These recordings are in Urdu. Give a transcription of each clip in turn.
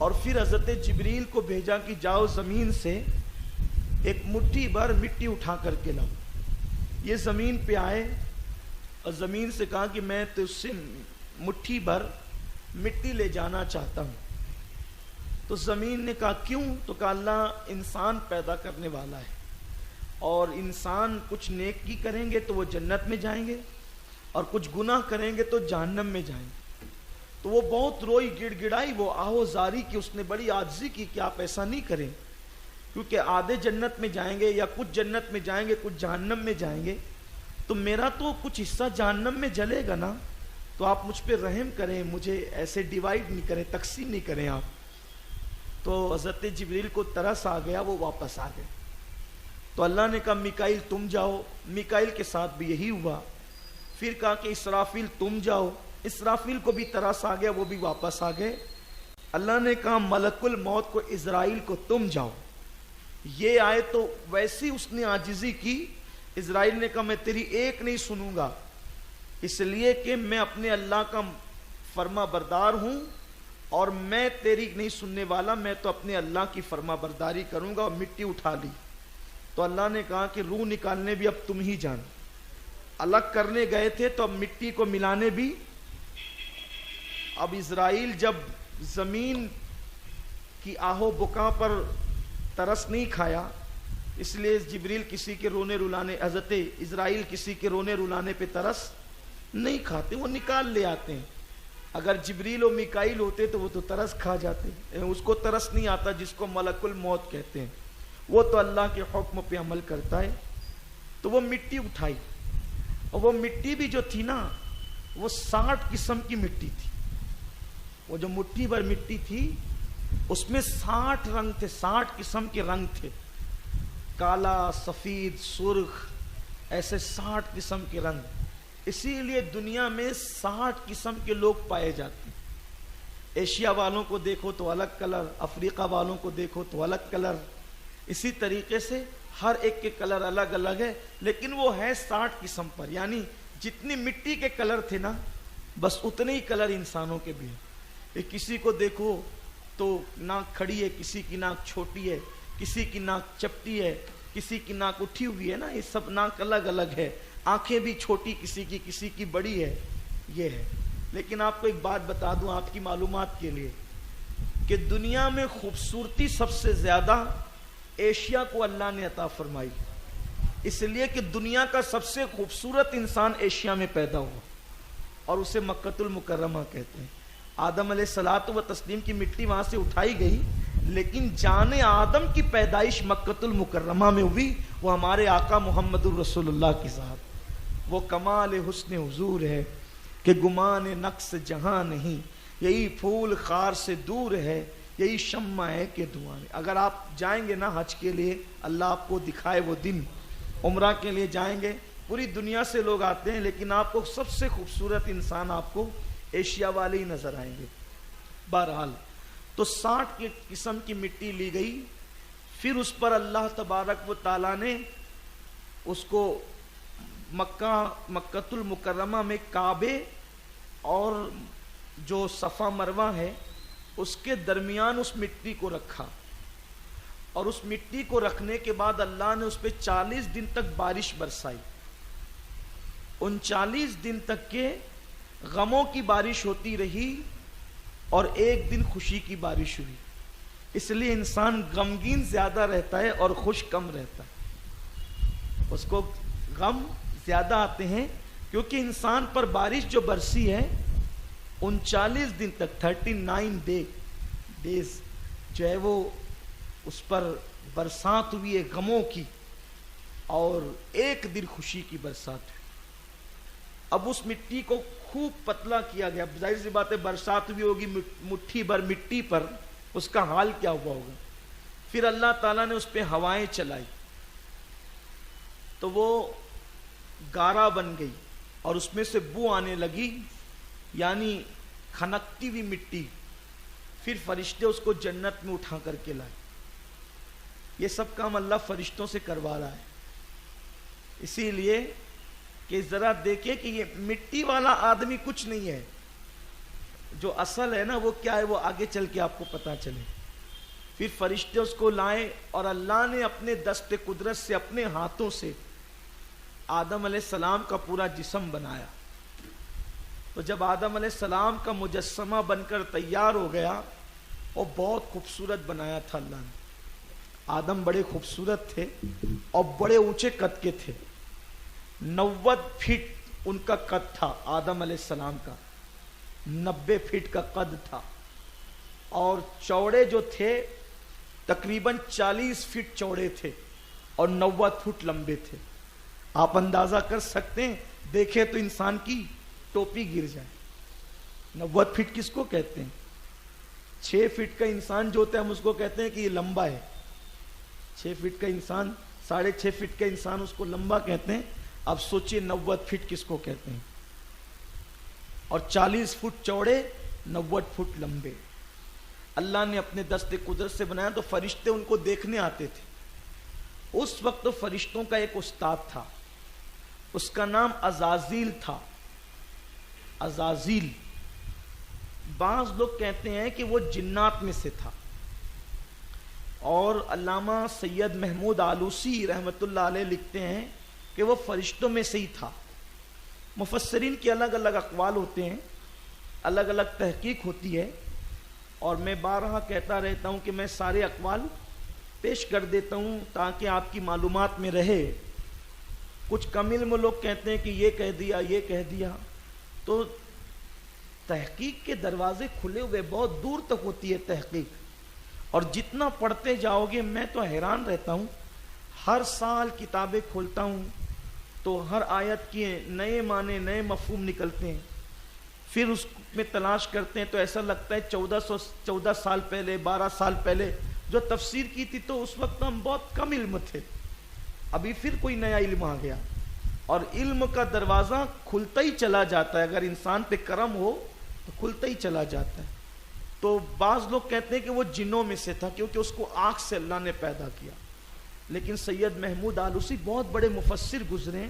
اور پھر حضرت جبریل کو بھیجا کہ جاؤ زمین سے ایک مٹھی بھر مٹی اٹھا کر کے لاؤ. یہ زمین پہ آئے اور زمین سے کہا کہ میں تو اس سے مٹھی بھر مٹی لے جانا چاہتا ہوں. تو زمین نے کہا کیوں؟ تو کہا اللہ انسان پیدا کرنے والا ہے اور انسان کچھ نیکی کریں گے تو وہ جنت میں جائیں گے اور کچھ گناہ کریں گے تو جہنم میں جائیں گے. تو وہ بہت روئی گڑ گڑائی, وہ آہو زاری کی, اس نے بڑی عاجزی کی کہ آپ ایسا نہیں کریں کیونکہ آدھے جنت میں جائیں گے یا کچھ جنت میں جائیں گے کچھ جہنم میں جائیں گے, تو میرا تو کچھ حصہ جہنم میں جلے گا نا, تو آپ مجھ پہ رحم کریں, مجھے ایسے ڈیوائیڈ نہیں کریں, تقسیم نہیں کریں آپ. تو حضرت جبریل کو ترس آ گیا, وہ واپس آ گئے. تو اللہ نے کہا میکائیل تم جاؤ, میکائیل کے ساتھ بھی یہی ہوا. پھر کہا کہ اسرافیل تم جاؤ, اسرافیل کو بھی ترس آ گیا, وہ بھی واپس آ گئے. اللہ نے کہا ملک الموت کو اسرائیل کو تم جاؤ. یہ آئے تو ویسی اس نے عاجزی کی. اسرائیل نے کہا میں تیری ایک نہیں سنوں گا, اس لیے کہ میں اپنے اللہ کا فرما بردار ہوں اور میں تیری نہیں سننے والا, میں تو اپنے اللہ کی فرما برداری کروں گا. اور مٹی اٹھا لی. تو اللہ نے کہا کہ روح نکالنے بھی اب تم ہی جان. الگ کرنے گئے تھے تو اب مٹی کو ملانے بھی. اب اسرائیل جب زمین کی آہو بکا پر ترس نہیں کھایا, اس لیے جبریل کسی کے رونے رلانے, حضرت اسرائیل کسی کے رونے رلانے پہ ترس نہیں کھاتے, وہ نکال لے آتے ہیں. اگر جبریل و میکائیل ہوتے تو وہ تو ترس کھا جاتے. اس کو ترس نہیں آتا جس کو ملک الموت کہتے ہیں, وہ تو اللہ کے حکم پہ عمل کرتا ہے. تو وہ مٹی اٹھائی, اور وہ مٹی بھی جو تھی نا وہ 60 قسم کی مٹی تھی. وہ جو مٹھی بھر مٹی تھی اس میں 60 رنگ تھے, 60 قسم کے رنگ تھے, کالا, سفید, سرخ, ایسے 60 قسم کے رنگ. اسی لیے دنیا میں 60 قسم کے لوگ پائے جاتے ہیں. ایشیا والوں کو دیکھو تو الگ کلر, افریقہ والوں کو دیکھو تو الگ کلر, اسی طریقے سے ہر ایک کے کلر الگ الگ ہے, لیکن وہ ہے 60 قسم پر. یعنی جتنی مٹی کے کلر تھے نا بس اتنے ہی کلر انسانوں کے بھی ہیں. کسی کو دیکھو تو ناک کھڑی ہے, کسی کی ناک چھوٹی ہے, کسی کی ناک چپٹی ہے, کسی کی ناک اٹھی ہوئی ہے نا, یہ سب ناک الگ الگ ہے. آنکھیں بھی چھوٹی کسی کی بڑی ہے, یہ ہے. لیکن آپ کو ایک بات بتا دوں آپ کی معلومات کے لیے کہ دنیا میں خوبصورتی سب سے زیادہ ایشیا کو اللہ نے عطا فرمائی, اس لیے کہ دنیا کا سب سے خوبصورت انسان ایشیا میں پیدا ہوا اور اسے مکۃ المکرمہ کہتے ہیں. آدم علیہ الصلوۃ و تسلیم کی مٹی وہاں سے اٹھائی گئی, لیکن جان آدم کی پیدائش مکۃ المکرمہ میں ہوئی. وہ ہمارے آقا محمد الرسول اللہ کی ذات, وہ کمال حسن حضور ہے کہ گمان نقص جہاں نہیں, یہی پھول خار سے دور ہے, یہی شمع ہے کہ دھواں. اگر آپ جائیں گے نا حج کے لیے, اللہ آپ کو دکھائے وہ دن, عمرہ کے لیے جائیں گے, پوری دنیا سے لوگ آتے ہیں, لیکن آپ کو سب سے خوبصورت انسان آپ کو ایشیا والے ہی نظر آئیں گے. بہرحال تو 60 قسم کی مٹی لی گئی. پھر اس پر اللہ تبارک و تعالیٰ نے اس کو مکۃ المکرمہ میں کعبے اور جو صفا مروہ ہے اس کے درمیان اس مٹی کو رکھا, اور اس مٹی کو رکھنے کے بعد اللہ نے اس پہ 40 دن تک بارش برسائی. ان 40 دن تک کے غموں کی بارش ہوتی رہی اور ایک دن خوشی کی بارش ہوئی. اس لیے انسان غمگین زیادہ رہتا ہے اور خوش کم رہتا ہے. اس کو غم زیادہ آتے ہیں کیونکہ انسان پر بارش جو برسی ہے 39 دن تک 39 ڈیز جو ہے وہ اس پر برسات ہوئی ہے غموں کی, اور ایک دن خوشی کی برسات ہوئی. اب اس مٹی کو خوب پتلا کیا گیا. ظاہر سی بات ہے برسات بھی ہوگی مٹھی بھر مٹی پر, اس کا حال کیا ہوا ہوگا. پھر اللہ تعالیٰ نے اس پہ ہوائیں چلائی تو وہ گارا بن گئی اور اس میں سے بو آنے لگی, یعنی کھنکتی ہوئی مٹی. پھر فرشتے اس کو جنت میں اٹھا کر کے لائے. یہ سب کام اللہ فرشتوں سے کروا رہا ہے. اسی لیے کہ ذرا دیکھیں کہ یہ مٹی والا آدمی کچھ نہیں ہے, جو اصل ہے نا وہ کیا ہے وہ آگے چل کے آپ کو پتا چلے. پھر فرشتے اس کو لائے اور اللہ نے اپنے دست قدرت سے اپنے ہاتھوں سے آدم علیہ السلام کا پورا جسم بنایا. تو جب آدم علیہ السلام کا مجسمہ بن کر تیار ہو گیا اور بہت خوبصورت بنایا تھا اللہ نے. آدم بڑے خوبصورت تھے اور بڑے اونچے قد کے تھے. 90 فٹ ان کا قد تھا آدم علیہ السلام کا. 90 فٹ کا قد تھا. اور چوڑے جو تھے تقریباً 40 فٹ چوڑے تھے اور 90 فٹ لمبے تھے. آپ اندازہ کر سکتے ہیں, دیکھیں تو انسان کی ٹوپی گر جائے. 90 فٹ کس کو کہتے ہیں؟ 6 فٹ کا انسان جو ہوتا ہے ہم اس کو کہتے ہیں کہ یہ لمبا ہے. 6 فٹ کا انسان, 6.5 فٹ کا انسان اس کو لمبا کہتے ہیں. اب سوچئے 90 فٹ کس کو کہتے ہیں. اور 40 فٹ چوڑے 90 فٹ لمبے. اللہ نے اپنے دست قدرت سے بنایا. تو فرشتے ان کو دیکھنے آتے تھے. اس وقت تو فرشتوں کا ایک استاد تھا, اس کا نام عزازیل تھا. عزازیل, بعض لوگ کہتے ہیں کہ وہ جنات میں سے تھا. اور علامہ سید محمود آلوسی رحمت اللہ علیہ لکھتے ہیں کہ وہ فرشتوں میں سے ہی تھا. مفسرین کے الگ الگ اقوال ہوتے ہیں, الگ الگ تحقیق ہوتی ہے, اور میں بارہا کہتا رہتا ہوں کہ میں سارے اقوال پیش کر دیتا ہوں تاکہ آپ کی معلومات میں رہے. کچھ کم علم لوگ کہتے ہیں کہ یہ کہہ دیا یہ کہہ دیا. تو تحقیق کے دروازے کھلے ہوئے, بہت دور تک ہوتی ہے تحقیق, اور جتنا پڑھتے جاؤ گے میں تو حیران رہتا ہوں. ہر سال کتابیں کھولتا ہوں تو ہر آیت کے نئے معنی نئے مفہوم نکلتے ہیں. پھر اس میں تلاش کرتے ہیں تو ایسا لگتا ہے 14 سال پہلے 12 سال پہلے جو تفسیر کی تھی تو اس وقت ہم بہت کم علم تھے. ابھی پھر کوئی نیا علم آ گیا, اور علم کا دروازہ کھلتا ہی چلا جاتا ہے. اگر انسان پہ کرم ہو تو کھلتا ہی چلا جاتا ہے. تو بعض لوگ کہتے ہیں کہ وہ جنوں میں سے تھا کیونکہ اس کو آنکھ سے اللہ نے پیدا کیا. لیکن سید محمود آلوسی بہت بڑے مفسر گزرے ہیں.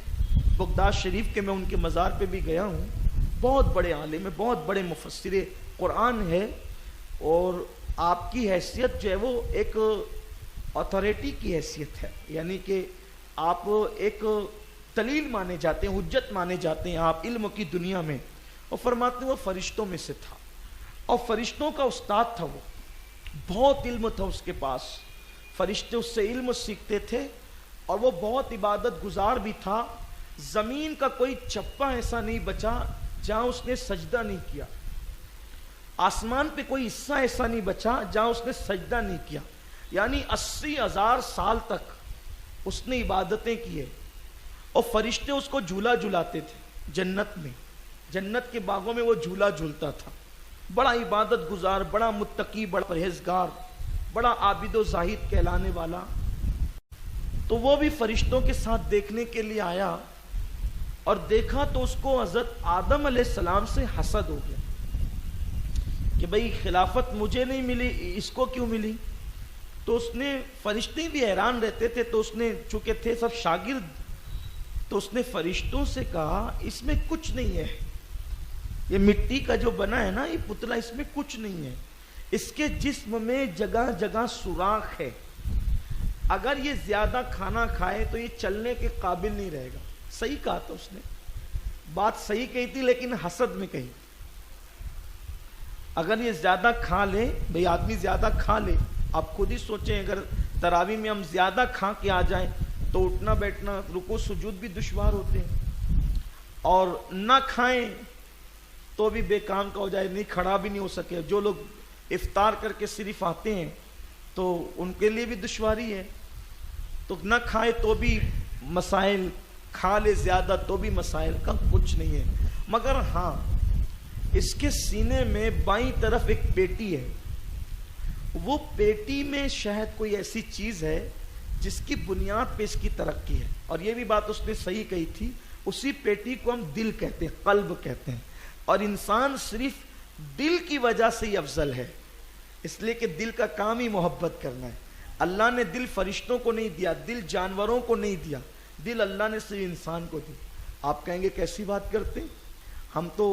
بغداد شریف کے میں ان کے مزار پہ بھی گیا ہوں. بہت بڑے عالم ہیں, بہت بڑے مفسر قرآن ہے, اور آپ کی حیثیت جو ہے وہ ایک اتھارٹی کی حیثیت ہے, یعنی کہ آپ ایک دلیل مانے جاتے ہیں, حجت مانے جاتے ہیں آپ علم کی دنیا میں. اور فرماتے ہیں وہ فرشتوں میں سے تھا, اور فرشتوں کا استاد تھا. وہ بہت علم تھا اس کے پاس, فرشتے اس سے علم سیکھتے تھے, اور وہ بہت عبادت گزار بھی تھا. زمین کا کوئی چپا ایسا نہیں بچا جہاں اس نے سجدہ نہیں کیا. آسمان پہ کوئی حصہ ایسا نہیں بچا جہاں اس نے سجدہ نہیں کیا. یعنی 80,000 سال تک اس نے عبادتیں کی ہے. اور فرشتے اس کو جھولا جھلاتے تھے جنت میں, جنت کے باغوں میں وہ جھولا جھولتا تھا. بڑا عبادت گزار, بڑا متقی, بڑا پرہیزگار, بڑا عابد و زاہد کہلانے والا. تو وہ بھی فرشتوں کے ساتھ دیکھنے کے لیے آیا, اور دیکھا تو اس کو حضرت آدم علیہ السلام سے حسد ہو گیا کہ بھئی خلافت مجھے نہیں ملی, اس کو کیوں ملی. تو اس نے, فرشتے بھی حیران رہتے تھے, تو اس نے چونکہ تھے سب شاگرد, تو اس نے فرشتوں سے کہا اس میں کچھ نہیں ہے, یہ مٹی کا جو بنا ہے نا یہ پتلا, اس میں کچھ نہیں ہے. اس کے جسم میں جگہ جگہ سوراخ ہے, اگر یہ زیادہ کھانا کھائے تو یہ چلنے کے قابل نہیں رہے گا. صحیح کہا تھا اس نے, بات صحیح کہی تھی لیکن حسد میں کہی. اگر یہ زیادہ کھا لے, بھئی آدمی زیادہ کھا لے, آپ خود ہی سوچیں اگر تراویح میں ہم زیادہ کھا کے آ جائیں تو اٹھنا بیٹھنا رکوع سجود بھی دشوار ہوتے ہیں, اور نہ کھائیں تو بھی بے کام کا ہو جائے, نہیں کھڑا بھی نہیں ہو سکے. جو لوگ افطار کر کے صرف آتے ہیں تو ان کے لیے بھی دشواری ہے. تو نہ کھائے تو بھی مسائل, کھا لے زیادہ تو بھی مسائل, کا کچھ نہیں ہے. مگر ہاں اس کے سینے میں بائیں طرف ایک پیٹی ہے, وہ پیٹی میں شاید کوئی ایسی چیز ہے جس کی بنیاد پہ اس کی ترقی ہے. اور یہ بھی بات اس نے صحیح کہی تھی, اسی پیٹی کو ہم دل کہتے ہیں, قلب کہتے ہیں, اور انسان صرف دل کی وجہ سے ہی افضل ہے, اس لیے کہ دل کا کام ہی محبت کرنا ہے. اللہ نے دل فرشتوں کو نہیں دیا, دل جانوروں کو نہیں دیا, دل اللہ نے صرف انسان کو دی. آپ کہیں گے کیسی بات کرتے ہیں, ہم تو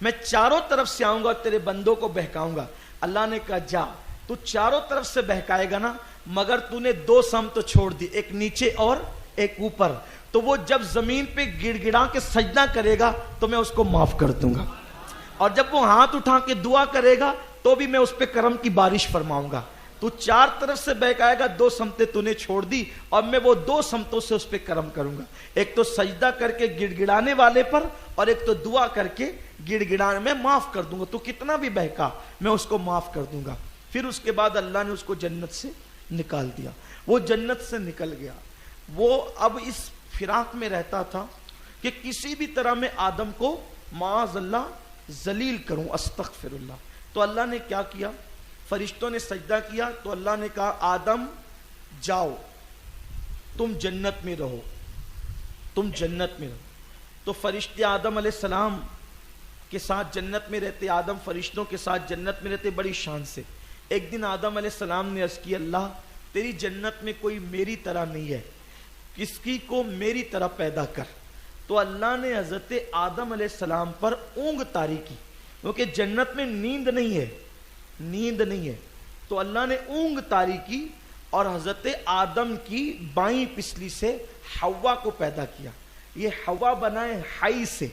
میں چاروں طرف سے آؤں گا اور تیرے بندوں کو بہکاؤں گا. اللہ نے کہا جا, تو چاروں طرف سے بہکائے گا نا, مگر تو نے دو سمت چھوڑ دی, ایک نیچے اور ایک اوپر. تو وہ جب زمین پہ گڑ گڑا کے سجدہ کرے گا تو میں اس کو معاف کر دوں گا, اور جب وہ ہاتھ اٹھا کے دعا کرے گا تو بھی میں اس پہ کرم کی بارش فرماؤں گا. تو چار طرف سے بہکائے گا, دو سمتیں تو نے چھوڑ دی, اور میں وہ دو سمتوں سے اس پہ کرم کروں گا, ایک تو سجدہ کر کے گڑ گڑانے والے پر, اور ایک تو دعا کر کے گڑ گڑانے میں معاف کر دوں گا. تو کتنا بھی بہکا میں اس کو معاف کر دوں گا. پھر اس کے بعد اللہ نے اس کو جنت سے نکال دیا. وہ جنت سے نکل گیا. وہ اب اس فراق میں رہتا تھا کہ کسی بھی طرح میں آدم کو معاذ اللہ ذلیل کروں, استغفر اللہ. تو اللہ نے کیا کیا, فرشتوں نے سجدہ کیا تو اللہ نے کہا آدم جاؤ, تم جنت میں رہو, تم جنت میں رہو. تو فرشتے آدم علیہ السلام کے ساتھ جنت میں رہتے, آدم فرشتوں کے ساتھ جنت میں رہتے بڑی شان سے. ایک دن آدم علیہ السلام نے عرض کی, اللہ تیری جنت میں کوئی میری طرح نہیں ہے, کسی کو میری طرح پیدا کر. تو اللہ نے حضرت آدم علیہ السلام پر اونگ طاری کی, کیونکہ جنت میں نیند نہیں ہے, نیند نہیں ہے. تو اللہ نے اونگ طاری کی اور حضرت آدم کی بائیں پسلی سے حوا کو پیدا کیا. یہ حوا بنائے حی سے,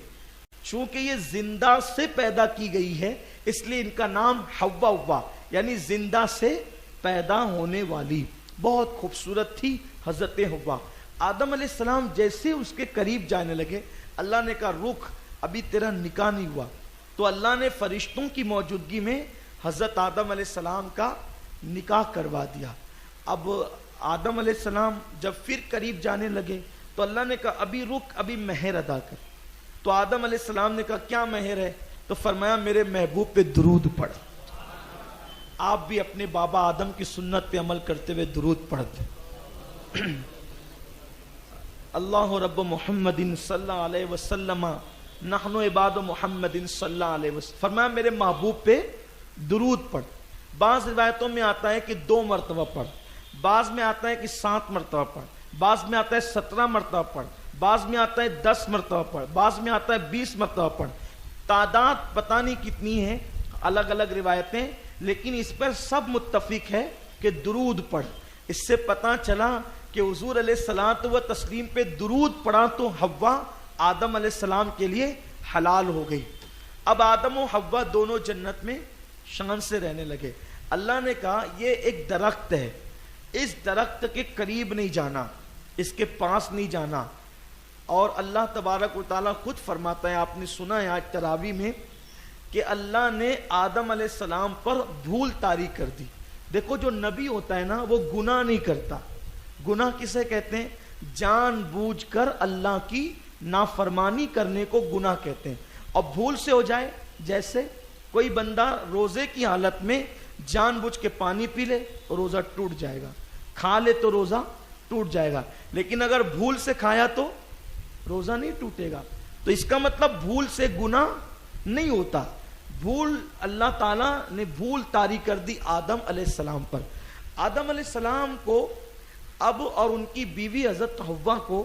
چونکہ یہ زندہ سے پیدا کی گئی ہے اس لیے ان کا نام حوا ہوا, یعنی زندہ سے پیدا ہونے والی. بہت خوبصورت تھی حضرت حوا. آدم علیہ السلام جیسے اس کے قریب جانے لگے, اللہ نے کہا رک, ابھی تیرا نکاح نہیں ہوا. تو اللہ نے فرشتوں کی موجودگی میں حضرت آدم علیہ السلام کا نکاح کروا دیا. اب آدم علیہ السلام جب پھر قریب جانے لگے تو اللہ نے کہا ابھی رک, ابھی مہر ادا کر. تو آدم علیہ السلام نے کہا کیا مہر ہے؟ تو فرمایا میرے محبوب پہ درود پڑھ. آپ بھی اپنے بابا آدم کی سنت پہ عمل کرتے ہوئے درود پڑھ دیں. اللہ رب محمد صلی اللہ علیہ وسلم نحن عباد محمد صلی اللہ علیہ وسلم. فرمایا میرے محبوب پہ درود پڑھ. بعض روایتوں میں آتا ہے کہ 2 مرتبہ پڑھ, بعض میں آتا ہے کہ 7 مرتبہ پڑھ, بعض میں آتا ہے 17 مرتبہ پڑھ, بعض میں آتا ہے 10 مرتبہ پڑھ, بعض میں آتا ہے 20 مرتبہ پڑھ. تعداد پتہ نہیں کتنی ہے, الگ الگ روایتیں, لیکن اس پر سب متفق ہے کہ درود پڑھ. اس سے پتہ چلا کہ حضور علیہ الصلوۃ و تسلیم پہ درود پڑھا تو حوا آدم علیہ السلام کے لیے حلال ہو گئی. اب آدم و حوا دونوں جنت میں شان سے رہنے لگے. اللہ نے کہا یہ ایک درخت ہے, اس درخت کے قریب نہیں جانا, اس کے پاس نہیں جانا. اور اللہ تبارک و تعالیٰ خود فرماتا ہے, آپ نے سنا ہے آج تراویح میں, کہ اللہ نے آدم علیہ السلام پر بھول طاری کر دی. دیکھو جو نبی ہوتا ہے نا وہ گناہ نہیں کرتا. گناہ کسے کہتے ہیں؟ جان بوجھ کر اللہ کی نافرمانی کرنے کو گناہ کہتے ہیں. اور بھول سے ہو جائے, جیسے کوئی بندہ روزے کی حالت میں جان بوجھ کے پانی پی لے تو روزہ ٹوٹ جائے گا, کھا لے تو روزہ ٹوٹ جائے گا, لیکن اگر بھول سے کھایا تو روزہ نہیں ٹوٹے گا. تو اس کا مطلب بھول سے گناہ نہیں ہوتا. بھول, اللہ تعالیٰ نے بھول طاری کر دی آدم علیہ السلام پر. آدم علیہ السلام کو اب اور ان کی بیوی حضرت حوا کو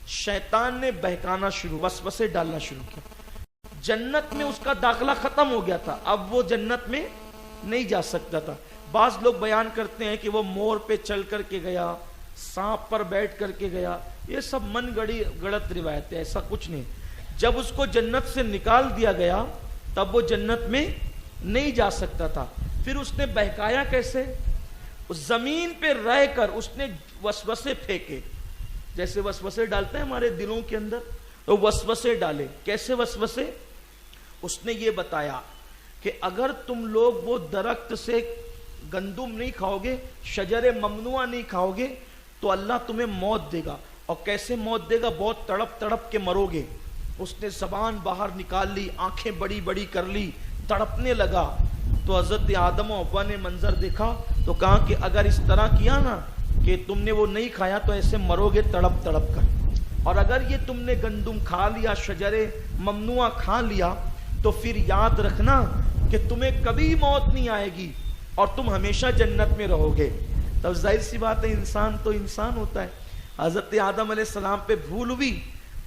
شیطان نے بہکانا شروع, وسوسے ڈالنا شروع کیا. جنت میں اس کا داخلہ ختم ہو گیا تھا, اب وہ جنت میں نہیں جا سکتا تھا. بعض لوگ بیان کرتے ہیں کہ وہ مور پہ چل کر کے گیا, سانپ پر بیٹھ کر کے گیا. یہ سب من گڑی گڑت روایت ہے, ایسا کچھ نہیں. جب اس کو جنت سے نکال دیا گیا تب وہ جنت میں نہیں جا سکتا تھا. پھر اس نے بہکایا کیسے؟ زمین پہ رہ کر اس نے وسوسے پھینکے, جیسے وسوسے ڈالتے ہیں ہمارے دلوں کے اندر, تو وسوسے ڈالے. کیسے وسوسے؟ اس نے یہ بتایا کہ اگر تم لوگ وہ درخت سے گندم نہیں کھاؤ گے, شجر ممنوع نہیں کھاؤ گے, تو اللہ تمہیں موت دے گا. اور کیسے موت دے گا؟ بہت تڑپ تڑپ کے مرو گے. اس نے زبان باہر نکال لی, آنکھیں بڑی بڑی کر لی, تڑپنے لگا. تو حضرت آدم و حوا نے منظر دیکھا تو کہا کہ اگر اس طرح کیا نا کہ تم نے وہ نہیں کھایا تو ایسے مرو گے تڑپ تڑپ کر, اور اگر یہ تم نے گندم کھا لیا, شجر ممنوع کھا لیا, تو پھر یاد رکھنا کہ تمہیں کبھی موت نہیں آئے گی اور تم ہمیشہ جنت میں رہو گے. تب ظاہر سی بات ہے انسان تو انسان ہوتا ہے. حضرت آدم علیہ السلام پہ بھول ہوئی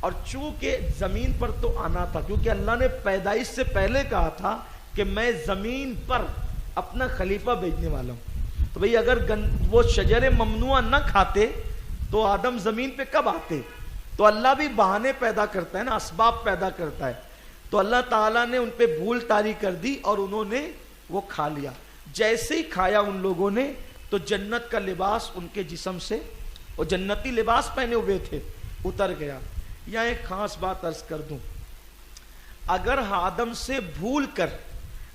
اور چونکہ زمین پر تو آنا تھا، کیونکہ اللہ نے پیدائش سے پہلے کہا تھا کہ میں زمین پر اپنا خلیفہ بھیجنے والا ہوں، تو بھئی اگر وہ شجر ممنوع نہ کھاتے تو آدم زمین پہ کب آتے؟ تو اللہ بھی بہانے پیدا کرتا ہے نا، اسباب پیدا کرتا ہے. تو اللہ تعالیٰ نے ان پہ بھول طاری کر دی اور انہوں نے وہ کھا لیا. جیسے ہی کھایا ان لوگوں نے تو جنت کا لباس ان کے جسم سے، وہ جنتی لباس پہنے ہوئے تھے، اتر گیا. یہاں ایک خاص بات عرض کر دوں، اگر آدم سے بھول کر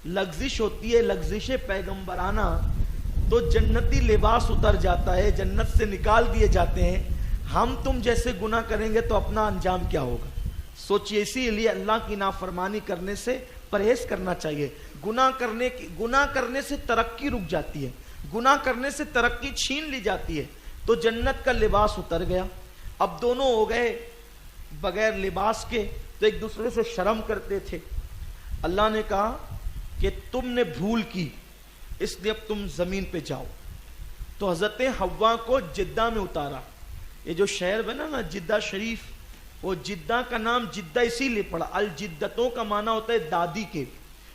لغزش ہوتی ہے، لغزش پیغمبرانہ، تو جنتی لباس اتر جاتا ہے، جنت سے نکال دیے جاتے ہیں. ہم تم جیسے گناہ کریں گے تو اپنا انجام کیا ہوگا؟ سوچئے. اسی لیے اللہ کی نافرمانی کرنے سے پرہیز کرنا چاہیے. گناہ کرنے سے ترقی رک جاتی ہے، گناہ کرنے سے ترقی چھین لی جاتی ہے. تو جنت کا لباس اتر گیا. اب دونوں ہو گئے بغیر لباس کے، تو ایک دوسرے سے شرم کرتے تھے. اللہ نے کہا کہ تم نے بھول کی، اس لیے اب تم زمین پہ جاؤ. تو حضرت حوا کو جدہ میں اتارا. یہ جو شہر بنا نا جدہ شریف، وہ جدہ کا نام جدہ اسی لیے پڑا، الجدتوں کا معنی ہوتا ہے دادی کے،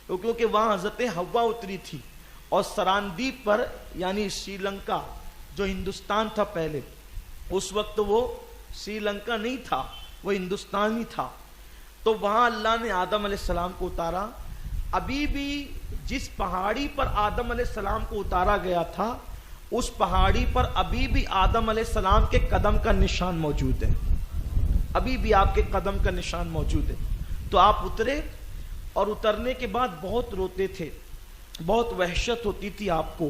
کیونکہ وہاں حضرت حوا اتری تھی. اور سراندیپ پر یعنی سری لنکا جو ہندوستان تھا پہلے، اس وقت وہ سری لنکا نہیں تھا، وہ ہندوستان ہی تھا. تو وہاں اللہ نے آدم علیہ السلام کو اتارا. ابھی بھی جس پہاڑی پر آدم علیہ السلام کو اتارا گیا تھا، اس پہاڑی پر ابھی بھی آدم علیہ السلام کے قدم کا نشان موجود ہے. ابھی بھی آپ کے قدم کا نشان موجود ہے. تو آپ اترے، اور اترنے کے بعد بہت روتے تھے، بہت وحشت ہوتی تھی آپ کو.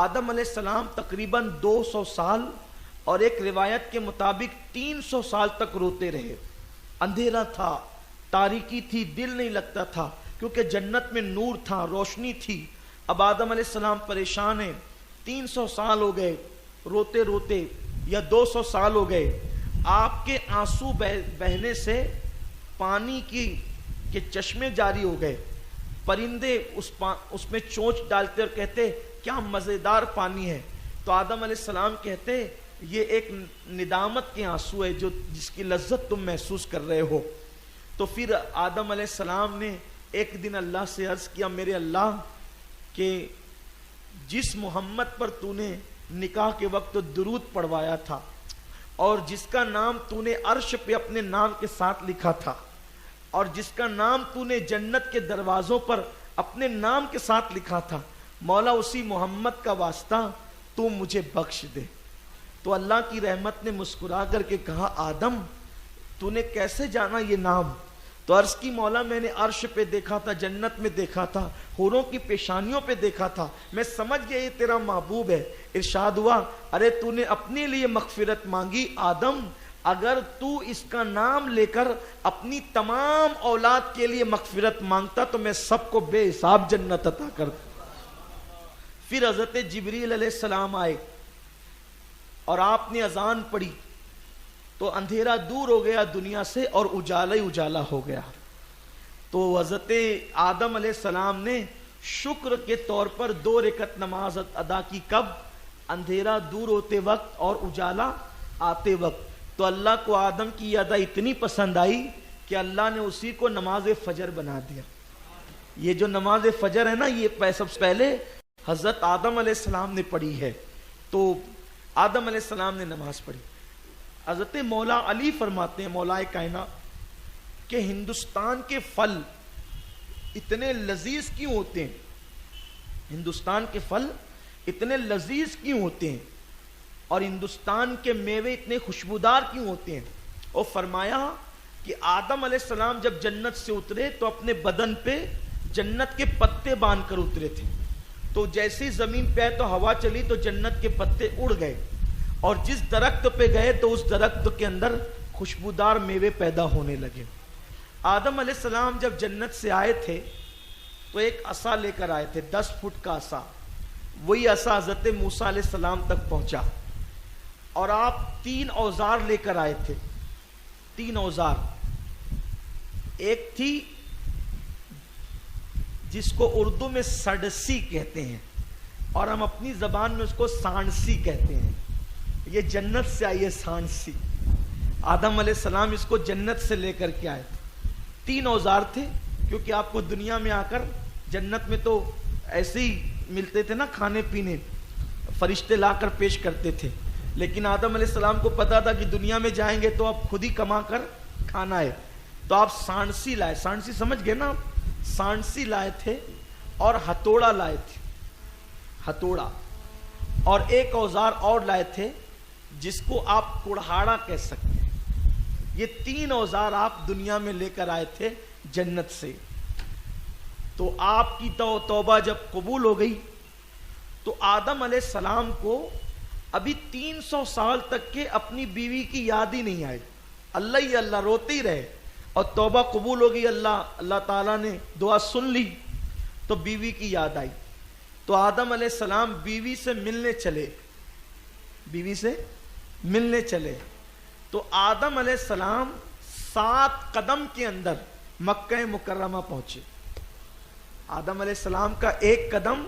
آدم علیہ السلام تقریباً 200 سال اور ایک روایت کے مطابق 300 سال تک روتے رہے. اندھیرا تھا، تاریکی تھی، دل نہیں لگتا تھا، کیونکہ جنت میں نور تھا، روشنی تھی. اب آدم علیہ السلام پریشان ہیں. 300 سال ہو گئے روتے روتے، یا 200 سال ہو گئے. آپ کے آنسو بہنے سے پانی کے چشمے جاری ہو گئے. پرندے اس میں چونچ ڈالتے اور کہتے کیا مزیدار پانی ہے. تو آدم علیہ السلام کہتے یہ ایک ندامت کے آنسو ہے جس کی لذت تم محسوس کر رہے ہو. تو پھر آدم علیہ السلام نے ایک دن اللہ سے عرض کیا، میرے اللہ، کہ جس محمد پر تو نے نکاح کے وقت درود پڑھوایا تھا اور جس کا نام تو نے عرش پہ اپنے نام کے ساتھ لکھا تھا اور جس کا نام تو نے جنت کے دروازوں پر اپنے نام کے ساتھ لکھا تھا، مولا اسی محمد کا واسطہ تو مجھے بخش دے. تو اللہ کی رحمت نے مسکرا کر کے کہا، آدم تو نے کیسے جانا یہ نام؟ تو عرض کی، مولا میں نے عرش پہ دیکھا تھا، جنت میں دیکھا تھا، حوروں کی پیشانیوں پہ دیکھا تھا، میں سمجھ گیا یہ تیرا محبوب ہے. ارشاد ہوا، ارے تو نے اپنے لیے مغفرت مانگی، آدم اگر تو اس کا نام لے کر اپنی تمام اولاد کے لیے مغفرت مانگتا تو میں سب کو بے حساب جنت عطا کرتا. پھر حضرت جبریل علیہ السلام آئے اور آپ نے اذان پڑھی تو اندھیرا دور ہو گیا دنیا سے اور اجالا ہی اجالا ہو گیا. تو حضرت آدم علیہ السلام نے شکر کے طور پر 2 رکعت نماز ادا کی. کب؟ اندھیرا دور ہوتے وقت اور اجالا آتے وقت. تو اللہ کو آدم کی ادا اتنی پسند آئی کہ اللہ نے اسی کو نماز فجر بنا دیا. یہ جو نماز فجر ہے نا، یہ سب سے پہلے حضرت آدم علیہ السلام نے پڑھی ہے. تو آدم علیہ السلام نے نماز پڑھی. حضرت مولا علی فرماتے ہیں، مولا کائنات، کہ ہندوستان کے پھل اتنے لذیذ کیوں ہوتے ہیں؟ ہندوستان کے پھل اتنے لذیذ کیوں ہوتے ہیں اور ہندوستان کے میوے اتنے خوشبودار کیوں ہوتے ہیں؟ اور فرمایا کہ آدم علیہ السلام جب جنت سے اترے تو اپنے بدن پہ جنت کے پتے باندھ کر اترے تھے. تو جیسی زمین پہ آئے تو ہوا چلی تو جنت کے پتے اڑ گئے، اور جس درخت پہ گئے تو اس درخت کے اندر خوشبودار میوے پیدا ہونے لگے. آدم علیہ السلام جب جنت سے آئے تھے تو ایک عصا لے کر آئے تھے، 10 فٹ کا عصا. وہی عصا حضرت موسیٰ علیہ السلام تک پہنچا. اور آپ 3 اوزار لے کر آئے تھے. 3 اوزار. ایک تھی جس کو اردو میں سڑسی کہتے ہیں اور ہم اپنی زبان میں اس کو سانسی کہتے ہیں. یہ جنت سے آئی ہے سانسی. آدم علیہ السلام اس کو جنت سے لے کر کے آئے تھے. 3 اوزار تھے, کیونکہ آپ کو دنیا میں آ کر جنت میں تو ایسے ہی ملتے تھے نا کھانے پینے, فرشتے لا کر پیش کرتے تھے, لیکن آدم علیہ السلام کو پتا تھا کہ دنیا میں جائیں گے تو آپ خود ہی کما کر کھانا ہے, تو آپ سانسی لائے. سانسی سمجھ گئے نا آپ, سانسی لائے تھے اور ہتھوڑا لائے تھے, ہتھوڑا, اور ایک اوزار اور لائے تھے جس کو آپ کڑہاڑا کہہ سکتے ہیں. یہ 3 اوزار آپ دنیا میں لے کر آئے تھے جنت سے. تو آپ کی توبہ جب قبول ہو گئی تو آدم علیہ السلام کو ابھی 300 سال تک کے اپنی بیوی کی یاد ہی نہیں آئی. اللہ ہی اللہ روتے ہی رہے, اور توبہ قبول ہو گئی, اللہ تعالیٰ نے دعا سن لی تو بیوی کی یاد آئی. تو آدم علیہ السلام بیوی سے ملنے چلے, بیوی سے ملنے چلے. تو آدم علیہ السلام 7 قدم کے اندر مکہ مکرمہ پہنچے. آدم علیہ السلام کا ایک قدم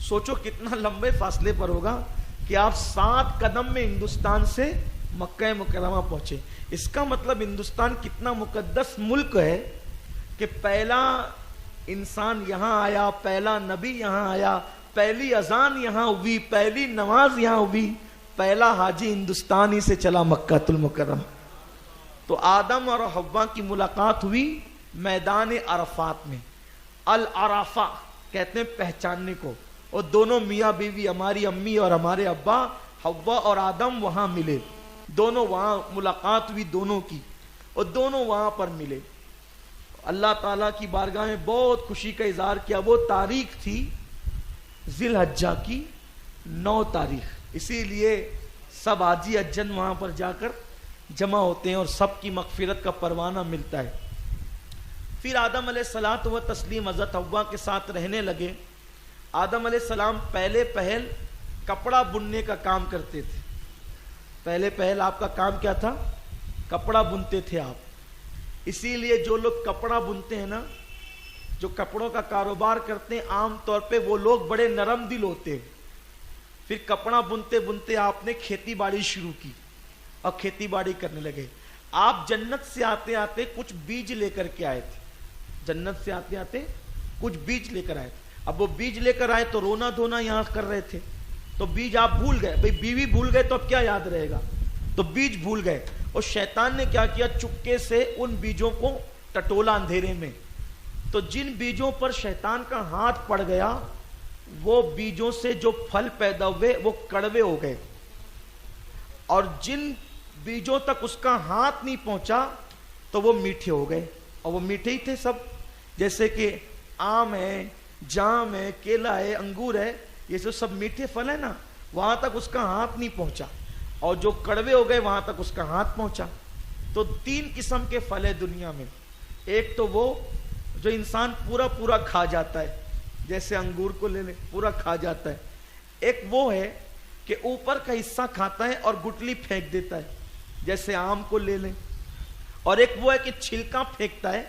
سوچو کتنا لمبے فاصلے پر ہوگا کہ آپ 7 قدم میں ہندوستان سے مکہ مکرمہ پہنچے. اس کا مطلب ہندوستان کتنا مقدس ملک ہے کہ پہلا انسان یہاں آیا, پہلا نبی یہاں آیا, پہلی اذان یہاں ہوئی, پہلی نماز یہاں ہوئی, پہلا حاجی ہندوستان ہی سے چلا مکہ المکرمہ. تو آدم اور حوا کی ملاقات ہوئی میدان عرفات میں. العرفہ کہتے ہیں پہچاننے کو, اور دونوں میاں بیوی, ہماری امی اور ہمارے ابا, حوا اور آدم وہاں ملے, دونوں وہاں ملاقات ہوئی دونوں کی, اور دونوں وہاں پر ملے. اللہ تعالیٰ کی بارگاہ میں بہت خوشی کا اظہار کیا. وہ تاریخ تھی ذی الحجہ کی 9 تاریخ, اسی لیے سب حاجی حجن وہاں پر جا کر جمع ہوتے ہیں اور سب کی مغفرت کا پروانہ ملتا ہے. پھر آدم علیہ الصلوۃ و تسلیم حضرت حوا کے ساتھ رہنے لگے. آدم علیہ السلام پہلے پہل کپڑا بننے کا کام کرتے تھے. پہلے پہل آپ کا کام کیا تھا؟ کپڑا بنتے تھے آپ. اسی لیے جو لوگ کپڑا بنتے ہیں نا, جو کپڑوں کا کاروبار کرتے ہیں, عام طور پہ وہ لوگ بڑے نرم دل ہوتے ہیں. پھر کپڑا بنتے بنتے آپ نے کھیتی باڑی شروع کی اور کھیتی باڑی کرنے لگے. آپ جنت سے آتے آتے کچھ بیج لے کر کے آئے تھے, جنت سے آتے آتے کچھ بیج لے کر آئے تھے. اب وہ بیج لے کر آئے تو رونا دھونا یہاں کر رہے تھے, تو بیج آپ بھول گئے. بھئی بیوی بھول گئے تو اب کیا یاد رہے گا, تو بیج بھول گئے. اور شیطان نے کیا کیا, چپکے سے ان بیجوں کو ٹٹولا اندھیرے میں. تو جن بیجوں پر شیطان کا ہاتھ پڑ گیا وہ بیجوں سے جو پھل پیدا ہوئے وہ کڑوے ہو گئے, اور جن بیجوں تک اس کا ہاتھ نہیں پہنچا تو وہ میٹھے ہو گئے. اور وہ میٹھے ہی تھے سب, جیسے کہ آم ہے, جام ہے, کیلا ہے, انگور ہے, یہ سب میٹھے پھل ہے نا, وہاں تک اس کا ہاتھ نہیں پہنچا, اور جو کڑوے ہو گئے وہاں تک اس کا ہاتھ پہنچا. تو 3 قسم کے پھل ہے دنیا میں. ایک تو وہ جو انسان پورا پورا کھا جاتا ہے, جیسے انگور کو لے لیں پورا کھا جاتا ہے. ایک وہ ہے کہ اوپر کا حصہ کھاتا ہے اور گٹلی پھینک دیتا ہے, جیسے آم کو لے لیں. اور ایک وہ ہے کہ چھلکا پھینکتا ہے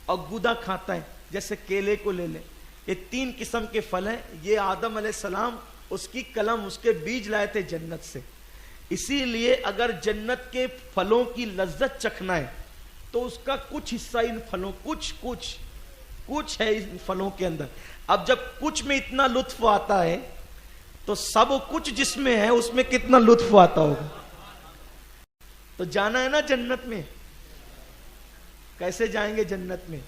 اور گودا کھاتا ہے, جیسے کیلے کو لے لیں. یہ 3 قسم کے پھل ہیں. یہ آدم علیہ السلام اس کی کلم, اس کے بیج لائے تھے جنت سے. اسی لیے اگر جنت کے پھلوں کی لذت چکھنا ہے تو اس کا کچھ حصہ ان پھلوں, کچھ ہے ان پھلوں کے اندر. اب جب کچھ میں اتنا لطف آتا ہے تو سب کچھ جس میں ہے اس میں کتنا لطف آتا ہوگا. تو جانا ہے نا جنت میں. کیسے جائیں گے جنت میں؟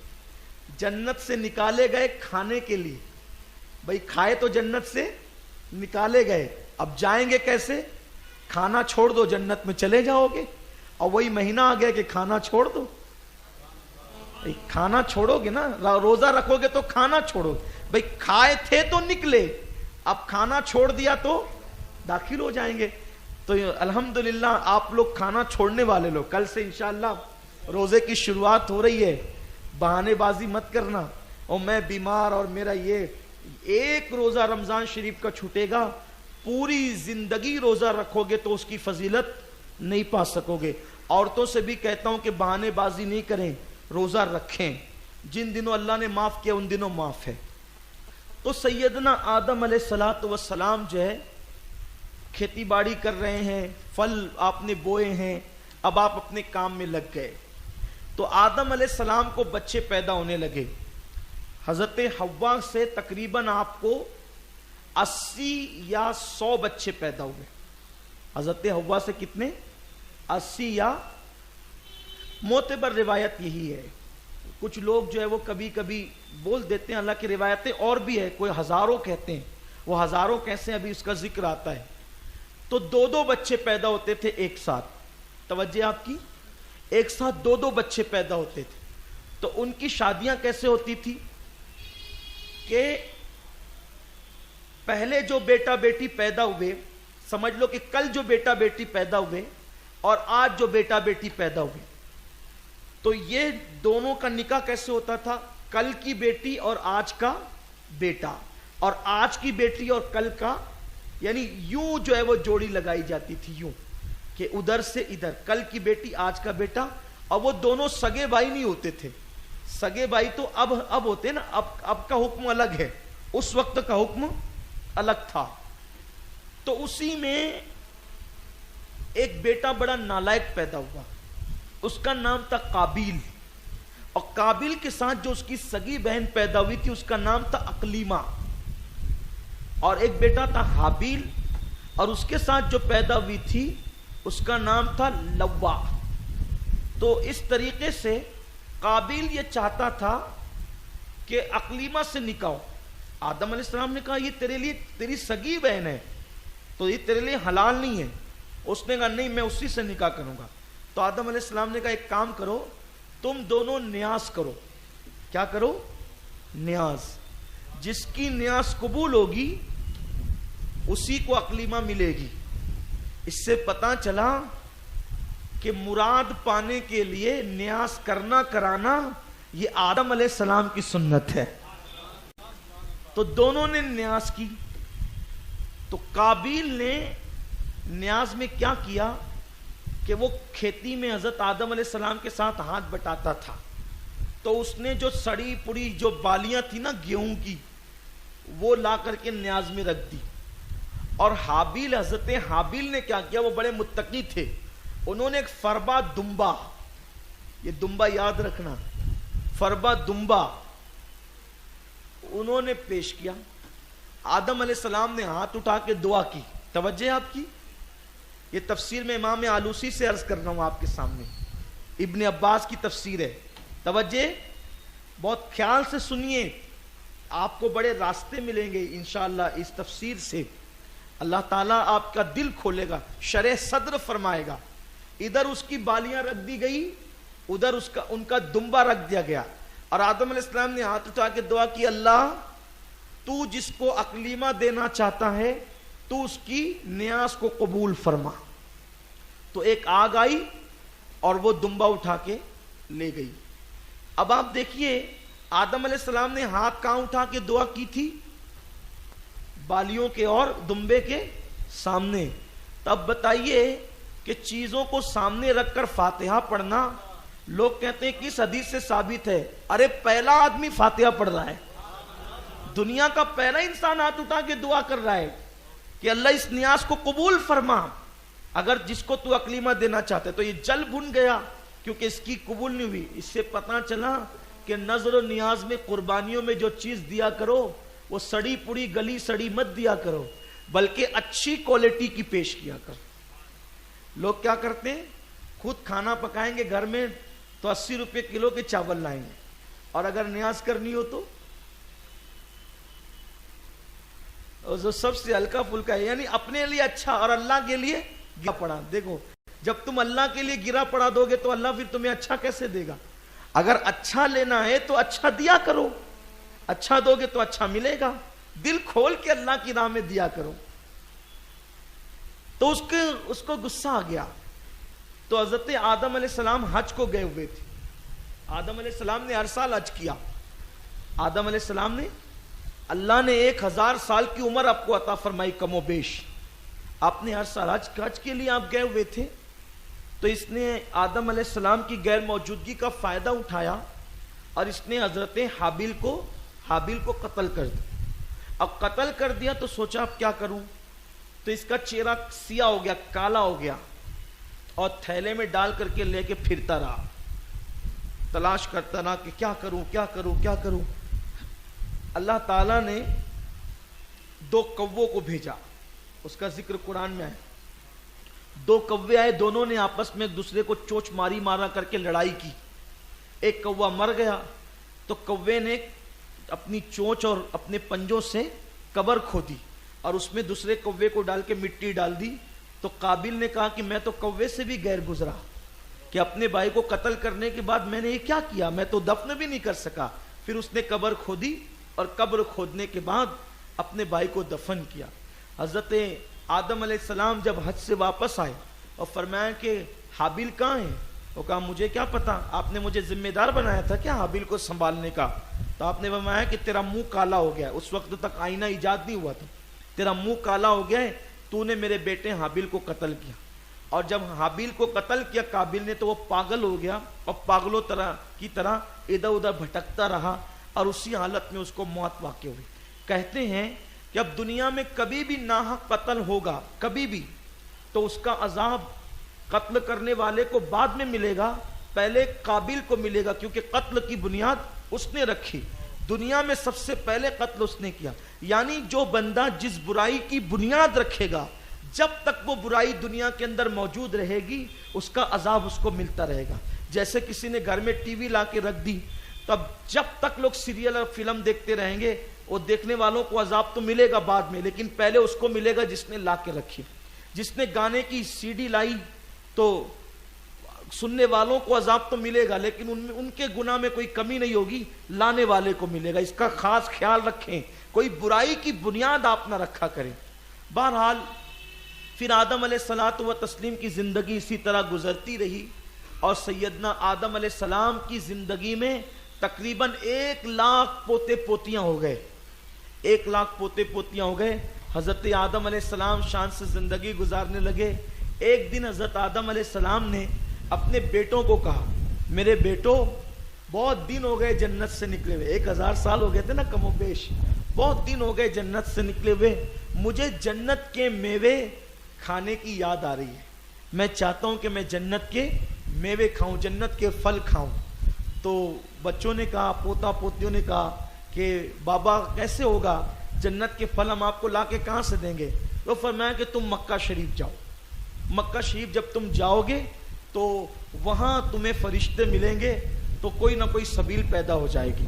جنت سے نکالے گئے کھانے کے لیے. بھائی کھائے تو جنت سے نکالے گئے, اب جائیں گے کیسے؟ کھانا چھوڑ دو, جنت میں چلے جاؤ گے. اور وہی مہینہ آ گیا کہ کھانا چھوڑ دو. کھانا چھوڑو گے نا, روزہ رکھو گے تو کھانا چھوڑو. بھائی کھائے تھے تو نکلے, اب کھانا چھوڑ دیا تو داخل ہو جائیں گے. تو الحمدللہ آپ لوگ کھانا چھوڑنے والے لوگ, کل سے انشاءاللہ روزے کی شروعات ہو رہی ہے. بہانے بازی مت کرنا, اور میں بیمار اور میرا یہ, ایک روزہ رمضان شریف کا چھوٹے گا, پوری زندگی روزہ رکھو گے تو اس کی فضیلت نہیں پا سکو گے. عورتوں سے بھی کہتا ہوں کہ بہانے بازی نہیں کریں, روزہ رکھیں. جن دنوں اللہ نے معاف کیا ان دنوں معاف ہے. تو سیدنا آدم علیہ الصلوۃ والسلام جو ہے کھیتی باڑی کر رہے ہیں, پھل آپ نے بوئے ہیں, اب آپ اپنے کام میں لگ گئے. تو آدم علیہ السلام کو بچے پیدا ہونے لگے. حضرت حوا سے تقریباً آپ کو 80 یا 100 بچے پیدا ہوئے. حضرت حوا سے کتنے؟ 80 یا، معتبر روایت یہی ہے. کچھ لوگ جو ہے وہ کبھی کبھی بول دیتے ہیں اللہ کی روایتیں اور بھی ہے، کوئی ہزاروں کہتے ہیں. وہ ہزاروں کیسے ابھی اس کا ذکر آتا ہے. تو 2 بچے پیدا ہوتے تھے ایک ساتھ. توجہ آپ کی، ایک ساتھ 2 بچے پیدا ہوتے تھے. تو ان کی شادیاں کیسے ہوتی تھی کہ پہلے جو بیٹا بیٹی پیدا ہوئے، سمجھ لو کہ کل جو بیٹا بیٹی پیدا ہوئے اور آج جو بیٹا بیٹی پیدا ہوئے، تو یہ دونوں کا نکاح کیسے ہوتا تھا؟ کل کی بیٹی اور آج کا بیٹا، اور آج کی بیٹی اور کل کا، یعنی یوں جو ہے وہ جوڑی لگائی جاتی تھی، یوں کہ ادھر سے ادھر، کل کی بیٹی آج کا بیٹا. اور وہ دونوں سگے بھائی نہیں ہوتے تھے. سگے بھائی تو اب ہوتے نا، اب کا حکم الگ ہے، اس وقت کا حکم الگ تھا. تو اسی میں ایک بیٹا بڑا نالائق پیدا ہوا، اس کا نام تھا قابیل. اور قابیل کے ساتھ جو اس کی سگی بہن پیدا ہوئی تھی اس کا نام تھا اقلیمہ. اور ایک بیٹا تھا حابیل، اور اس کے ساتھ جو پیدا ہوئی تھی اس کا نام تھا لوا. تو اس طریقے سے قابیل یہ چاہتا تھا کہ اقلیمہ سے نکاح ہو. آدم علیہ السلام نے کہا یہ تیرے لیے، تیری سگی بہن ہے تو یہ تیرے لیے حلال نہیں ہے. اس نے کہا نہیں، میں اسی سے نکاح کروں گا. تو آدم علیہ السلام نے کہا ایک کام کرو، تم دونوں نیاز کرو. کیا کرو؟ نیاز. جس کی نیاز قبول ہوگی اسی کو اقلیمہ ملے گی. اس سے پتہ چلا کہ مراد پانے کے لیے نیاز کرنا کرانا یہ آدم علیہ السلام کی سنت ہے. تو دونوں نے نیاز کی. تو قابیل نے نیاز میں کیا کیا کہ وہ کھیتی میں حضرت آدم علیہ السلام کے ساتھ ہاتھ بٹاتا تھا. تو اس نے جو سڑی پڑی جو بالیاں تھی نا گیہوں کی، وہ لا کر کے نیاز میں رکھ دی. اور حابیل، حضرت حابیل نے کیا کیا، وہ بڑے متقی تھے، انہوں نے ایک فربا دمبا، یہ دمبا یاد رکھنا، فربا دمبا انہوں نے پیش کیا. آدم علیہ السلام نے ہاتھ اٹھا کے دعا کی. توجہ آپ کی، یہ تفسیر میں امام آلوسی سے عرض کر رہا ہوں آپ کے سامنے، ابن عباس کی تفسیر ہے. توجہ، بہت خیال سے سنیے، آپ کو بڑے راستے ملیں گے انشاءاللہ اس تفسیر سے. اللہ تعالیٰ آپ کا دل کھولے گا، شرح صدر فرمائے گا. ادھر اس کی بالیاں رکھ دی گئی، ادھر ان کا دمبا رکھ دیا گیا. اور آدم علیہ السلام نے ہاتھ اٹھا کے دعا کی، اللہ تو جس کو اقلیمہ دینا چاہتا ہے تو اس کی نیاز کو قبول فرما. تو ایک آگ آئی اور وہ دمبا اٹھا کے لے گئی. اب آپ دیکھیے آدم علیہ السلام نے ہاتھ کہاں اٹھا کے دعا کی تھی؟ بالیوں کے اور دمبے کے سامنے. تب بتائیے کہ چیزوں کو سامنے رکھ کر فاتحہ پڑھنا، لوگ کہتے ہیں کس حدیث سے ثابت ہے؟ ارے پہلا آدمی فاتحہ پڑھ رہا ہے، دنیا کا پہلا انسان ہاتھ اٹھا کے دعا کر رہا ہے کہ اللہ اس نیاز کو قبول فرما، اگر جس کو تو اقلیمہ دینا چاہتے. تو یہ جل بھن گیا کیونکہ اس کی قبول نہیں ہوئی. اس سے پتہ چلا کہ نظر و نیاز میں، قربانیوں میں جو چیز دیا کرو وہ سڑی پڑی گلی سڑی مت دیا کرو، بلکہ اچھی کوالٹی کی پیش کیا کرو. لوگ کیا کرتے ہیں، خود کھانا پکائیں گے گھر میں تو 80 روپے کلو کے چاول لائیں گے، اور اگر نیاز کرنی ہو تو جو سب سے ہلکا پھلکا ہے، یعنی اپنے لیے اچھا اور اللہ کے لیے گرا پڑا. دیکھو جب تم اللہ کے لیے گرا پڑا دو گے تو اللہ پھر تمہیں اچھا کیسے دے گا؟ اگر اچھا لینا ہے تو اچھا دیا کرو، اچھا دو گے تو اچھا ملے گا. دل کھول کے اللہ کی راہ میں دیا کرو. تو اس کو غصہ آ گیا. تو حضرت آدم علیہ السلام حج کو گئے ہوئے تھے. آدم علیہ السلام نے ہر سال حج کیا. آدم علیہ السلام نے، اللہ نے 1000 سال کی عمر آپ کو عطا فرمائی کم و بیش. آپ نے ہر سال حج کے لیے آپ گئے ہوئے تھے. تو اس نے آدم علیہ السلام کی غیر موجودگی کا فائدہ اٹھایا اور اس نے حضرت حابیل کو قتل کر دیا. اب قتل کر دیا تو سوچا اب کیا کروں؟ تو اس کا چہرہ سیاہ ہو گیا، کالا ہو گیا. اور تھیلے میں ڈال کر کے لے کے پھرتا رہا، تلاش کرتا رہا کہ کیا کروں کیا کروں کیا کروں۔ اللہ تعالیٰ نے 2 کووں کو بھیجا، اس کا ذکر قرآن میں ہے۔ 2 کوے آئے، دونوں نے آپس میں ایک دوسرے کو چوچ ماری مارا کر کے لڑائی کی۔ ایک کوا مر گیا تو کوے نے اپنی چونچ اور اپنے پنجوں سے قبر کھودی اور اس میں دوسرے کوے کو ڈال کے مٹی ڈال دی۔ تو قابل نے کہا کہ میں تو کوے سے بھی غیر گزرا کہ اپنے بھائی کو قتل کرنے کے بعد میں نے یہ کیا کیا، میں تو دفن بھی نہیں کر سکا۔ پھر اس نے قبر کھودی اور قبر کھودنے کے بعد اپنے بھائی کو دفن کیا۔ حضرت آدم علیہ السلام جب حج سے واپس آئے اور فرمایا کہ حابیل کہاں ہے؟ وہ کہا مجھے کیا پتا، آپ نے مجھے ذمہ دار بنایا تھا کیا حابیل کو سنبھالنے کا؟ تو آپ نے فرمایا کہ تیرا منہ کالا ہو گیا ہے، اس وقت تک آئینہ ایجاد نہیں ہوا تھا، تیرا منہ کالا ہو گیا ہے، تو نے میرے بیٹے حابیل کو قتل کیا۔ اور جب حابیل کو قتل کیا قابل نے تو وہ پاگل ہو گیا اور پاگلوں کی طرح ادھر ادھر بھٹکتا رہا اور اسی حالت میں اس کو موت واقع ہوئی۔ کہتے ہیں کہ اب دنیا میں کبھی بھی ناحق قتل ہوگا کبھی بھی تو اس کا عذاب قتل کرنے والے کو بعد میں ملے گا، پہلے قابل کو ملے گا، کیونکہ قتل کی بنیاد اس نے رکھی۔ دنیا میں سب سے پہلے قتل اس نے کیا، یعنی جو بندہ جس برائی کی بنیاد رکھے گا جب تک وہ برائی دنیا کے اندر موجود رہے گی اس کا عذاب اس کو ملتا رہے گا۔ جیسے کسی نے گھر میں ٹی وی لا کے رکھ دی، تب جب تک لوگ سیریل اور فلم دیکھتے رہیں گے وہ دیکھنے والوں کو عذاب تو ملے گا بعد میں، لیکن پہلے اس کو ملے گا جس نے لا کے رکھی۔ جس نے گانے کی سی ڈی لائی تو سننے والوں کو عذاب تو ملے گا، لیکن ان کے گناہ میں کوئی کمی نہیں ہوگی، لانے والے کو ملے گا۔ اس کا خاص خیال رکھیں، کوئی برائی کی بنیاد آپ نہ رکھا کریں۔ بہرحال پھر آدم علیہ الصلوۃ والتسلیم کی زندگی اسی طرح گزرتی رہی اور سیدنا آدم علیہ السلام کی زندگی میں تقریباً 1,00,000 پوتے پوتیاں ہو گئے، 1,00,000 پوتے پوتیاں ہو گئے۔ حضرت آدم علیہ السلام شان سے زندگی گزارنے لگے۔ ایک دن حضرت آدم علیہ السلام نے اپنے بیٹوں کو کہا، میرے بیٹو بہت دن ہو گئے جنت سے نکلے ہوئے، 1000 سال ہو گئے تھے نا کم و بیش، بہت دن ہو گئے جنت سے نکلے ہوئے، مجھے جنت کے میوے کھانے کی یاد آ رہی ہے، میں چاہتا ہوں کہ میں جنت کے میوے کھاؤں، جنت کے پھل کھاؤں۔ تو بچوں نے کہا، پوتا پوتیوں نے کہا کہ بابا کیسے ہوگا، جنت کے پھل ہم آپ کو لا کے کہاں سے دیں گے؟ تو فرمایا کہ تم مکہ شریف جاؤ، مکہ شریف جب تم جاؤ گے تو وہاں تمہیں فرشتے ملیں گے تو کوئی نہ کوئی سبیل پیدا ہو جائے گی۔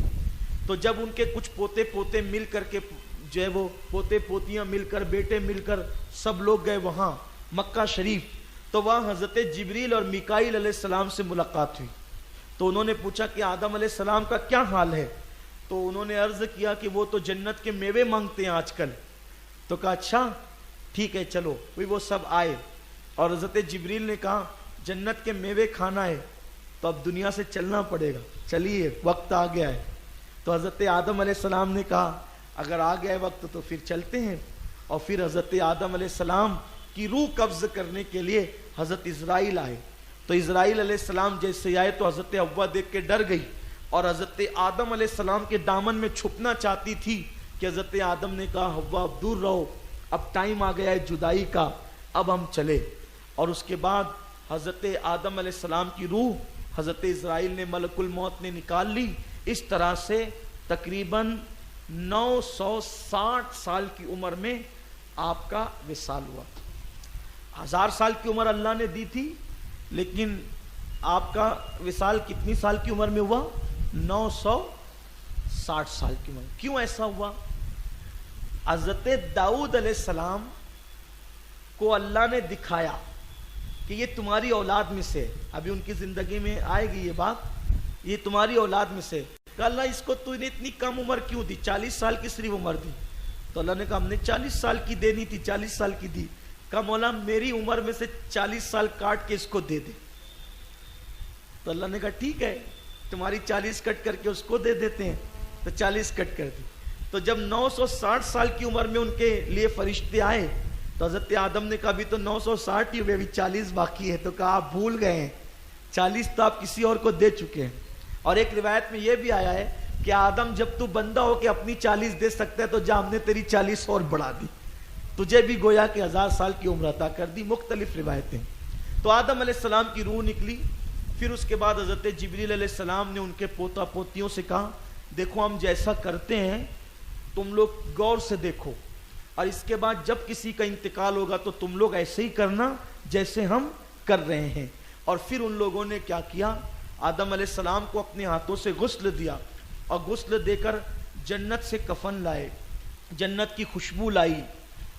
تو جب ان کے کچھ پوتے پوتے مل کر کے جو ہے وہ پوتے پوتیاں مل کر بیٹے مل کر سب لوگ گئے وہاں مکہ شریف، تو وہاں حضرت جبریل اور میکائیل علیہ السلام سے ملاقات ہوئی۔ تو انہوں نے پوچھا کہ آدم علیہ السلام کا کیا حال ہے؟ تو انہوں نے عرض کیا کہ وہ تو جنت کے میوے مانگتے ہیں آج کل۔ تو کہا اچھا ٹھیک ہے چلو، وہ سب آئے اور حضرت جبریل نے کہا جنت کے میوے کھانا ہے تو اب دنیا سے چلنا پڑے گا، چلیے وقت آ گیا ہے۔ تو حضرت آدم علیہ السلام نے کہا اگر آ گیا وقت تو پھر چلتے ہیں۔ اور پھر حضرت آدم علیہ السلام کی روح قبض کرنے کے لیے حضرت اسرائیل آئے۔ تو اسرائیل علیہ السلام جیسے آئے تو حضرت حوا دیکھ کے ڈر گئی اور حضرت آدم علیہ السلام کے دامن میں چھپنا چاہتی تھی کہ حضرت آدم نے کہا حوا اب دور رہو، اب ٹائم آ گیا ہے جدائی کا، اب ہم چلے۔ اور اس کے بعد حضرت آدم علیہ السلام کی روح حضرت اسرائیل نے ملک الموت نے نکال لی۔ اس طرح سے تقریباً 960 سال کی عمر میں آپ کا وصال ہوا۔ 1000 سال کی عمر اللہ نے دی تھی، لیکن آپ کا وصال کتنی سال کی عمر میں ہوا؟ 960 سال کی عمر۔ کیوں ایسا ہوا؟ حضرت داؤد علیہ السلام کو اللہ نے دکھایا کہ یہ تمہاری اولاد میں سے، ابھی ان کی زندگی میں آئے گی یہ بات، یہ تمہاری اولاد میں سے۔ کہ اللہ اس کو تو نے اتنی کم عمر کیوں دی؟ 40 سال کی صرف عمر دی۔ تو اللہ نے کہا ہم نے 40 سال کی دینی تھی، 40 سال کی دی۔ کہا مولا میری عمر میں سے 40 سال کاٹ کے اس کو دے دے۔ تو اللہ نے کہا ٹھیک ہے تمہاری 40 کٹ کر کے اس کو دے دیتے ہیں۔ تو 40 کٹ کر دی۔ تو جب 960 سال کی عمر میں ان کے لیے فرشتے آئے تو حضرت آدم نے کہا ابھی تو 960 ہی ہوئے، ابھی 40 باقی ہے۔ تو کہا آپ بھول گئے ہیں، 40 تو آپ کسی اور کو دے چکے ہیں۔ اور ایک روایت میں یہ بھی آیا ہے کہ آدم جب تو بندہ ہو کے اپنی 40 دے سکتا ہے تو جا ہم نے تیری 40 اور بڑھا دی، تجھے بھی گویا کہ 1000 سال کی عمر عطا کر دی۔ مختلف روایتیں۔ تو آدم علیہ السلام کی روح نکلی. پھر اس کے بعد حضرت جبریل علیہ السلام نے ان کے پوتا پوتیوں سے کہا دیکھو ہم جیسا کرتے ہیں تم لوگ غور سے دیکھو, اور اس کے بعد جب کسی کا انتقال ہوگا تو تم لوگ ایسے ہی کرنا جیسے ہم کر رہے ہیں. اور پھر ان لوگوں نے کیا کیا, آدم علیہ السلام کو اپنے ہاتھوں سے غسل دیا, اور غسل دے کر جنت سے کفن لائے, جنت کی خوشبو لائی,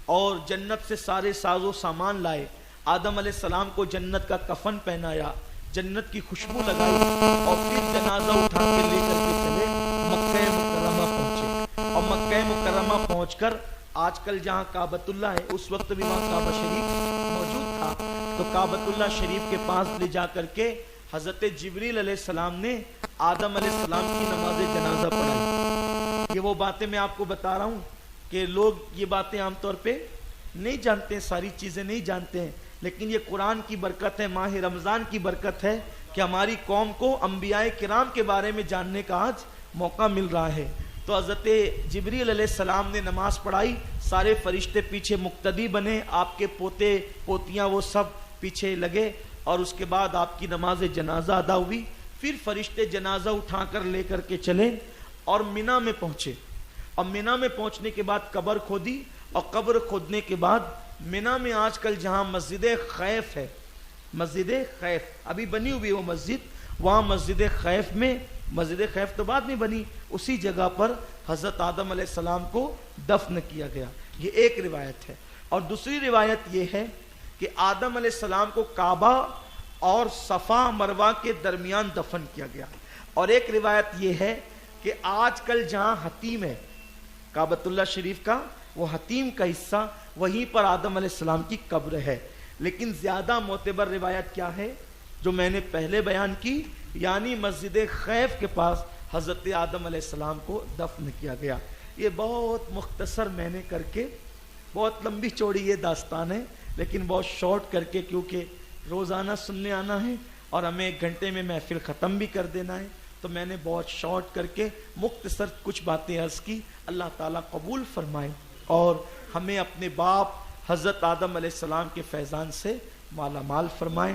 اور جنت سے سارے ساز و سامان لائے. آدم علیہ السلام کو جنت کا کفن پہنایا, جنت کی خوشبو لگائی, اور پھر جنازہ اٹھا کے لے کر کے چلے مکہ مکرمہ پہنچے. اور مکہ مکرمہ پہنچ کر آج کل جہاں کعبۃ اللہ ہے, اس وقت بھی وہاں کعبہ شریف موجود تھا, تو کعبۃ اللہ شریف کے پاس لے جا کر کے حضرت جبریل علیہ السلام نے آدم علیہ السلام کی نماز جنازہ پڑھائی. یہ وہ باتیں میں آپ کو بتا رہا ہوں کہ لوگ یہ باتیں عام طور پہ نہیں جانتے ہیں, ساری چیزیں نہیں جانتے ہیں, لیکن یہ قرآن کی برکت ہے, ماہ رمضان کی برکت ہے کہ ہماری قوم کو انبیاء کرام کے بارے میں جاننے کا آج موقع مل رہا ہے. تو حضرت جبریل علیہ السلام نے نماز پڑھائی, سارے فرشتے پیچھے مقتدی بنے, آپ کے پوتے پوتیاں وہ سب پیچھے لگے, اور اس کے بعد آپ کی نماز جنازہ ادا ہوئی. پھر فرشتے جنازہ اٹھا کر لے کر کے چلے اور مینا میں پہنچے, اور مینا میں پہنچنے کے بعد قبر کھودی, اور قبر کھودنے کے بعد مینا میں آج کل جہاں مسجد خیف ہے, مسجد خیف ابھی بنی ہوئی وہ مسجد, وہاں مسجد خیف میں, مسجد خیف تو بعد میں بنی, اسی جگہ پر حضرت آدم علیہ السلام کو دفن کیا گیا. یہ ایک روایت ہے. اور دوسری روایت یہ ہے کہ آدم علیہ السلام کو کعبہ اور صفا مروہ کے درمیان دفن کیا گیا. اور ایک روایت یہ ہے کہ آج کل جہاں حتیم ہے کعبۃ اللہ شریف کا, وہ حتیم کا حصہ, وہیں پر آدم علیہ السلام کی قبر ہے. لیکن زیادہ معتبر روایت کیا ہے جو میں نے پہلے بیان کی, یعنی مسجد خیف کے پاس حضرت آدم علیہ السلام کو دفن کیا گیا. یہ بہت مختصر میں نے کر کے, بہت لمبی چوڑی یہ داستان ہے, لیکن بہت شارٹ کر کے, کیونکہ روزانہ سننے آنا ہے اور ہمیں 1 گھنٹے میں محفل ختم بھی کر دینا ہے, تو میں نے بہت شارٹ کر کے مختصر کچھ باتیں عرض کی. اللہ تعالیٰ قبول فرمائے اور ہمیں اپنے باپ حضرت آدم علیہ السلام کے فیضان سے مالا مال فرمائے.